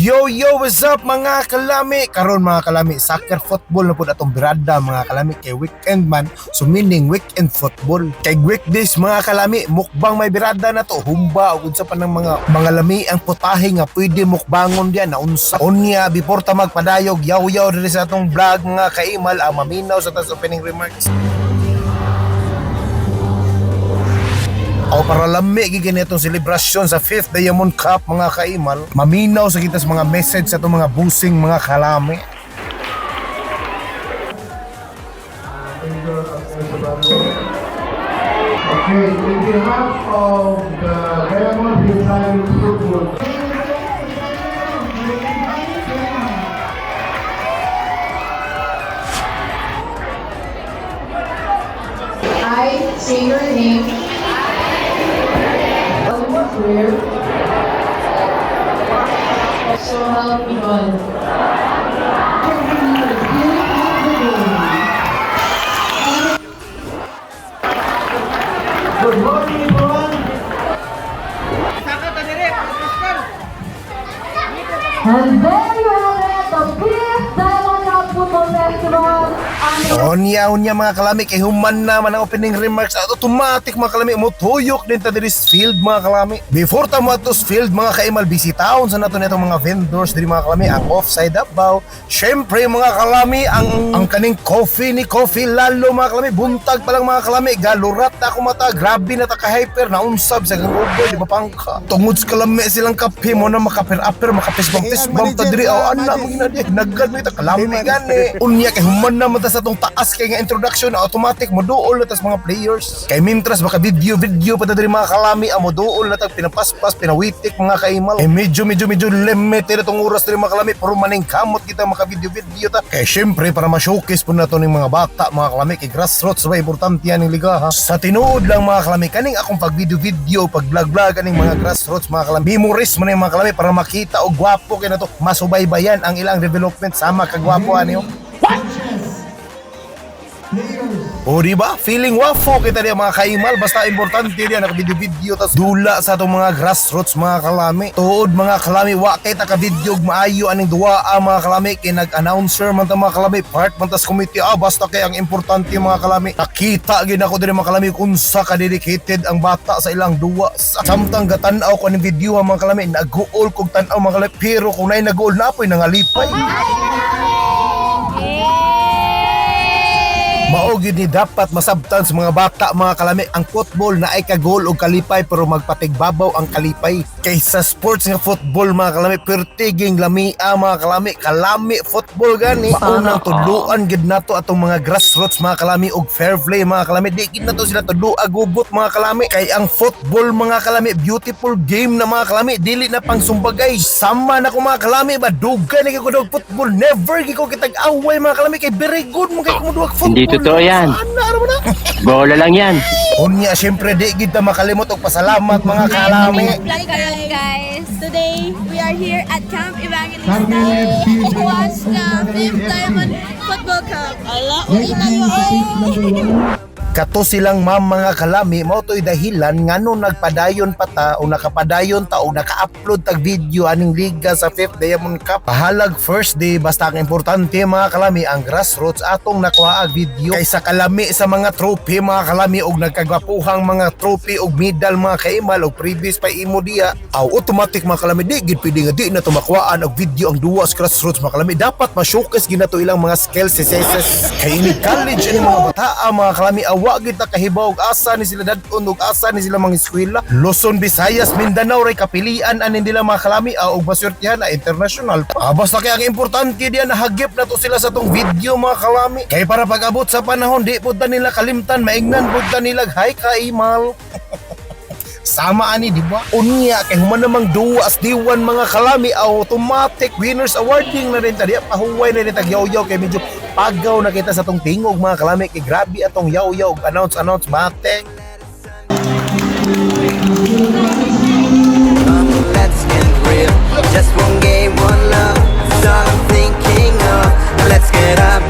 Yo, what's up mga kalami? Karon mga kalami, soccer football na po atong birada mga kalami kay weekend man. So meaning weekend football. Kay weekdays mga kalami, mukbang may birada na to. Humba o unsa pa ng mga lami ang putahe nga pwede mukbangon diyan na unsa. Unya before ta magpadayog, yaw diri sa atong vlog mga kaimal, maminaw sa tas opening remarks. O para lami gigin itong selebrasyon sa 5th Diamond Cup mga kaimal, maminaw sa kita sa mga message sa itong mga busing mga kalami. Okay, in behalf of the Diamond Design Football. I say your name. Prayer. So help me God. Good morning, everyone. And there you have it, the 5th Diamond Cup Football Festival. Unya mga kalami, kay human naman ang opening remarks at automatic mga kalami mutuyok din ta diri sa field mga kalami. Before ta mo atos field mga kaimal, bisitahon sa nato nitong mga vendors diri mga kalami, ang offside abaw. Syempre mga kalami, ang kaning coffee ni Coffee Lalo mga kalami, buntag pa lang mga kalami, galurat na ako mata, grabe na ta ka-hyper, naunsab sa gangover, di ba pangka. Tungod sa kalami silang kape mo na makaper-aper, makapis-bang ta diri, ana mo ginadi, naggan mo ita kalami gani. Unya kay human naman ta sa tong taas kay nga introduction na automatic moduol na tas mga players. Kay mintras baka video pa ta diri mga kalami, ang moduol na tag pinapaspas, pinawitik mga kaimal. Eh medyo limited itong oras diri mga kalami, pero maning kamot kita maka video ta. Kay syempre para ma-showcase po na to ng mga bata mga kalami, kay grassroots ba importante yan ng liga ha. Sa tinuod lang mga kalami, kaning akong pag video pag vlog kaning mga grassroots mga kalami, memories man yung mga kalami para makita og gwapo kay na to, masubaybayan ang ilang development sama kagwapo ano. O diba? Feeling wafo kita diya mga kaimal, basta importante diya naka-video tas dula sa itong mga grassroots mga kalami. Tuod mga kalami, wakay taka-video maayo aning duwa mga kalami, kay nag-announcer man ta mga kalami, part man tas committee, basta kay ang importante mga kalami. Nakita gid ako diri mga kalami kung sa ka-dedicated ang bata sa ilang duwa. Samtang gatanaw ko aning video mga kalami, nag-goal kog tan-aw mga kalami, pero kung nay nag-goal na apoy nangalipay. Mao gyud ni dapat masabtan sa mga bata mga kalami, ang football na ay kagol og kalipay pero magpatigbabaw ang kalipay. Kaysa sports nga football mga kalami, pertiging lamia mga kalami football gani. Maunang tudluan gid nato atong mga grassroots mga kalami og fair play mga kalami, di gid nato sila tudlo agubot mga kalami. Kay ang football mga kalami, beautiful game na mga kalami, dili na pang sumbagay. Sama na ko mga kalami, badugan ni ko dog football, never gi ko kitag away mga kalami, kay very good mo kay kumuduag football. Hindi totoo yan. Bola lang yan. Unya syempre di kita makalimot og pasalamat mga kalami. Hello guys, today we are here at Camp Evangelista Camp to watch the 5th Diamond Football Cup. Ala, uwi na yun. Kato silang mga kalami, mao to'y dahilan ngano nagpadayon pa ta o nakapadayon ta o naka-upload tag video aning liga sa 5th Diamond Cup. Pahalag first day, basta ang importante mga kalami, ang grassroots atong nakuha video. Kaysa kalami sa mga trophy mga kalami og nagkagwapuhang mga trophy og medal mga kaimal og previous pa imo diya, automatic mga kalami, di gid pwede nga di na to makuhaan og video ang duwa sa grassroots mga kalami. Dapat ma-showcase gid nato ilang mga skills kay ini college ani mga bata mga kalami, wa kita kahibaw og asa ni sila dadton og asa ni sila mga eskwela. Luzon, Visayas, Mindanao ray kapilian ani nila mga kalami og baswertihan na international pa. Basta kay ang importante diyan nahagip na to sila sa tong video mga kalami. Kay para pag-abot sa panahon di pud ta nila kalimtan, maingnan pud ta nila hay kaimal. Sama ani di ba? Unya kay human namang duwa as D1 mga kalami, automatic winners awarding na rin ta diya, pahuway na rin tag yaw-yaw kay medyo pagaw na kita sa tong tingog mga kalami, kay grabe atong yaw-yaw announce mate. Let's get real. Just one game, one love. That's all I'm thinking of. Let's get up.